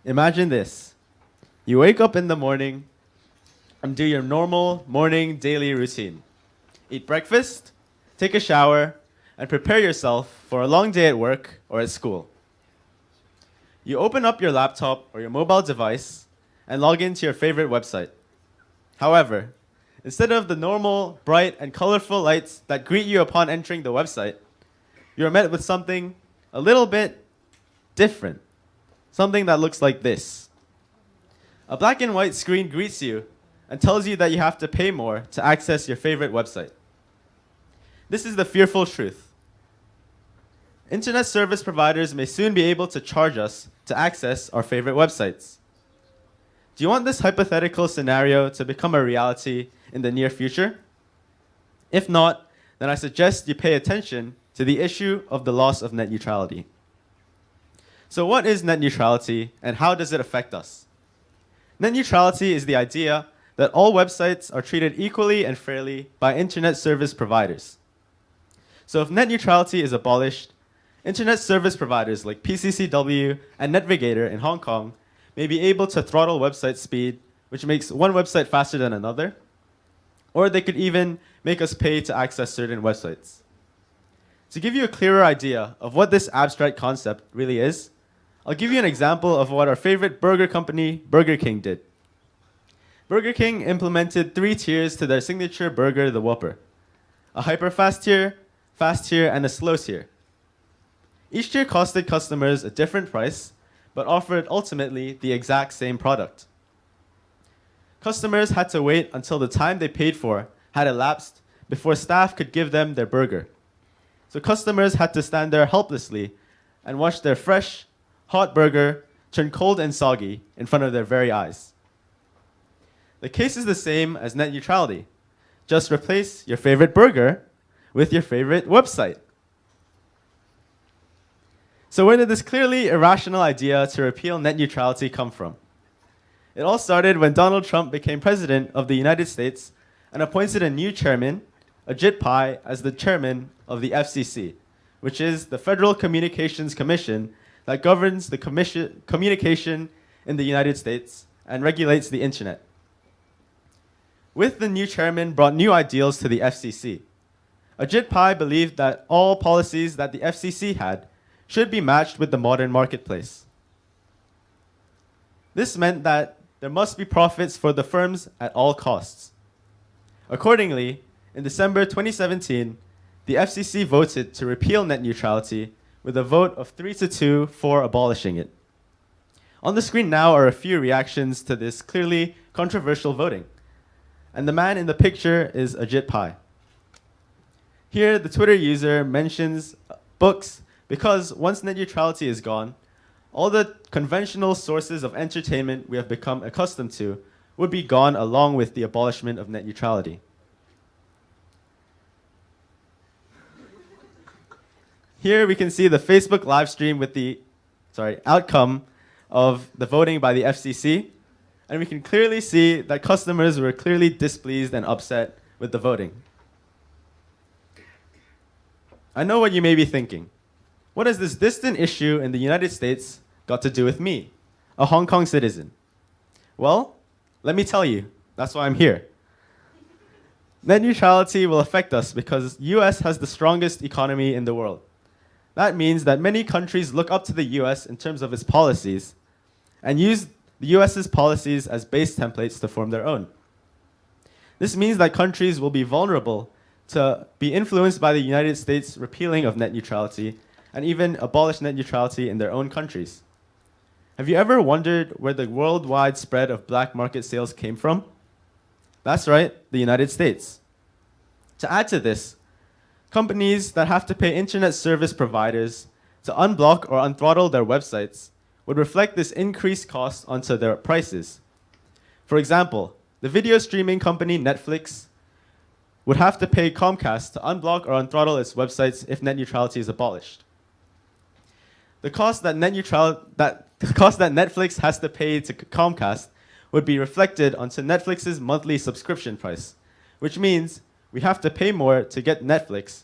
Imagine this. You wake up in the morning and do your normal morning daily routine. Eat breakfast, take a shower, and prepare yourself for a long day at work or at school. You open up your laptop or your mobile device and log into your favorite website. However, instead of the normal, bright, and colorful lights that greet you upon entering the website, you are met with something a little bit different. Something that looks like this. A black and white screen greets you and tells you that you have to pay more to access your favorite website. This is the fearful truth. Internet service providers may soon be able to charge us to access our favorite websites. Do you want this hypothetical scenario to become a reality in the near future? If not, then I suggest you pay attention to the issue of the loss of net neutrality. So what is net neutrality and how does it affect us? Net neutrality is the idea that all websites are treated equally and fairly by internet service providers. So if net neutrality is abolished, internet service providers like PCCW and Netvigator in Hong Kong may be able to throttle website speed, which makes one website faster than another, or they could even make us pay to access certain websites. To give you a clearer idea of what this abstract concept really is, I'll give you an example of what our favorite burger company, Burger King, did. Burger King implemented 3 tiers to their signature burger, the Whopper. A hyper-fast tier, and a slow tier. Each tier costed customers a different price, but offered ultimately the exact same product. Customers had to wait until the time they paid for had elapsed before staff could give them their burger. So customers had to stand there helplessly and watch their fresh, hot burger turn cold and soggy in front of their very eyes. The case is the same as net neutrality. Just replace your favorite burger with your favorite website. So where did this clearly irrational idea to repeal net neutrality come from? It all started when Donald Trump became president of the United States and appointed a new chairman, Ajit Pai, as the chairman of the FCC, which is the Federal Communications Commission that governs the communication in the United States and regulates the internet. With the new chairman brought new ideals to the FCC. Ajit Pai believed that all policies that the FCC had should be matched with the modern marketplace. This meant that there must be profits for the firms at all costs. Accordingly, in December 2017, the FCC voted to repeal net neutrality with a vote of 3-2 for abolishing it. On the screen now are a few reactions to this clearly controversial voting. And the man in the picture is Ajit Pai. Here, the Twitter user mentions books because once net neutrality is gone, all the conventional sources of entertainment we have become accustomed to would be gone along with the abolishment of net neutrality. Here we can see the Facebook live stream with the outcome of the voting by the FCC, and we can clearly see that customers were clearly displeased and upset with the voting. I know what you may be thinking. What has this distant issue in the United States got to do with me, a Hong Kong citizen? Well, let me tell you, that's why I'm here. Net neutrality will affect us because US has the strongest economy in the world. That means that many countries look up to the US in terms of its policies and use the US's policies as base templates to form their own. This means that countries will be vulnerable to be influenced by the United States' repealing of net neutrality and even abolish net neutrality in their own countries. Have you ever wondered where the worldwide spread of black market sales came from? That's right, the United States. To add to this, companies that have to pay internet service providers to unblock or unthrottle their websites would reflect this increased cost onto their prices. For example, the video streaming company Netflix would have to pay Comcast to unblock or unthrottle its websites if net neutrality is abolished. The cost that Netflix has to pay to Comcast would be reflected onto Netflix's monthly subscription price, which means we have to pay more to get Netflix.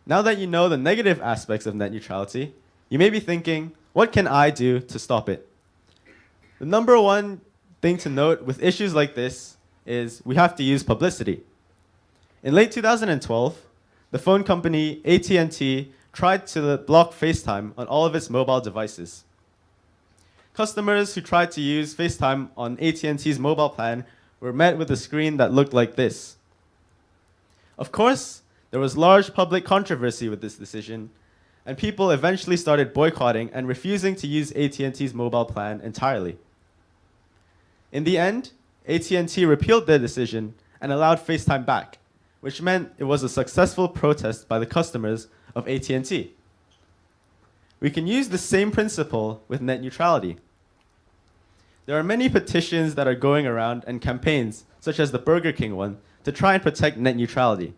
Now that you know the negative aspects of net neutrality, you may be thinking, What can I do to stop it? The number one thing to note with issues like this is we have to use publicity. In late 2012, the phone company AT&T tried to block FaceTime on all of its mobile devices. Customers who tried to use FaceTime on AT&T's mobile plan were met with a screen that looked like this. Of course, there was large public controversy with this decision, and people eventually started boycotting and refusing to use AT&T's mobile plan entirely. In the end, AT&T repealed their decision and allowed FaceTime back, which meant it was a successful protest by the customers of AT&T. We can use the same principle with net neutrality. There are many petitions that are going around and campaigns, such as the Burger King one, to try and protect net neutrality.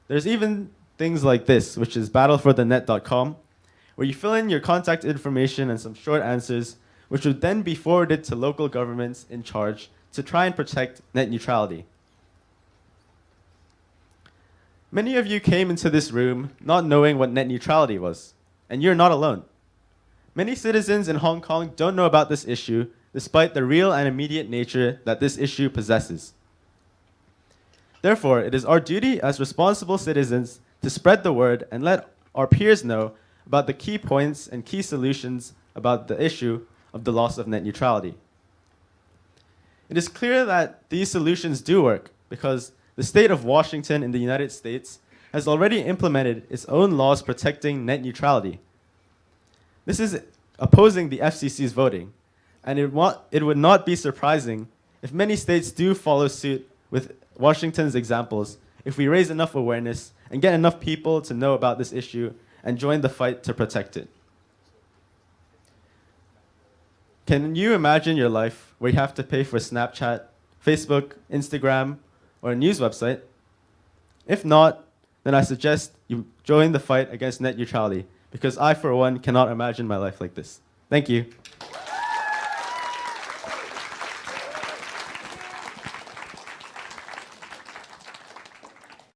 There's even things like this, which is battleforthenet.com, where you fill in your contact information and some short answers, which would then be forwarded to local governments in charge to try and protect net neutrality. Many of you came into this room not knowing what net neutrality was, and you're not alone. Many citizens in Hong Kong don't know about this issue, despite the real and immediate nature that this issue possesses. Therefore, it is our duty as responsible citizens to spread the word and let our peers know about the key points and key solutions about the issue of the loss of net neutrality. It is clear that these solutions do work because the state of Washington in the United States has already implemented its own laws protecting net neutrality. This is opposing the FCC's voting, and it would not be surprising if many states do follow suit with Washington's examples if we raise enough awareness and get enough people to know about this issue and join the fight to protect it. Can you imagine your life where you have to pay for Snapchat, Facebook, Instagram, or a news website? If not, then I suggest you join the fight against net neutrality, because I, for one, cannot imagine my life like this. Thank you.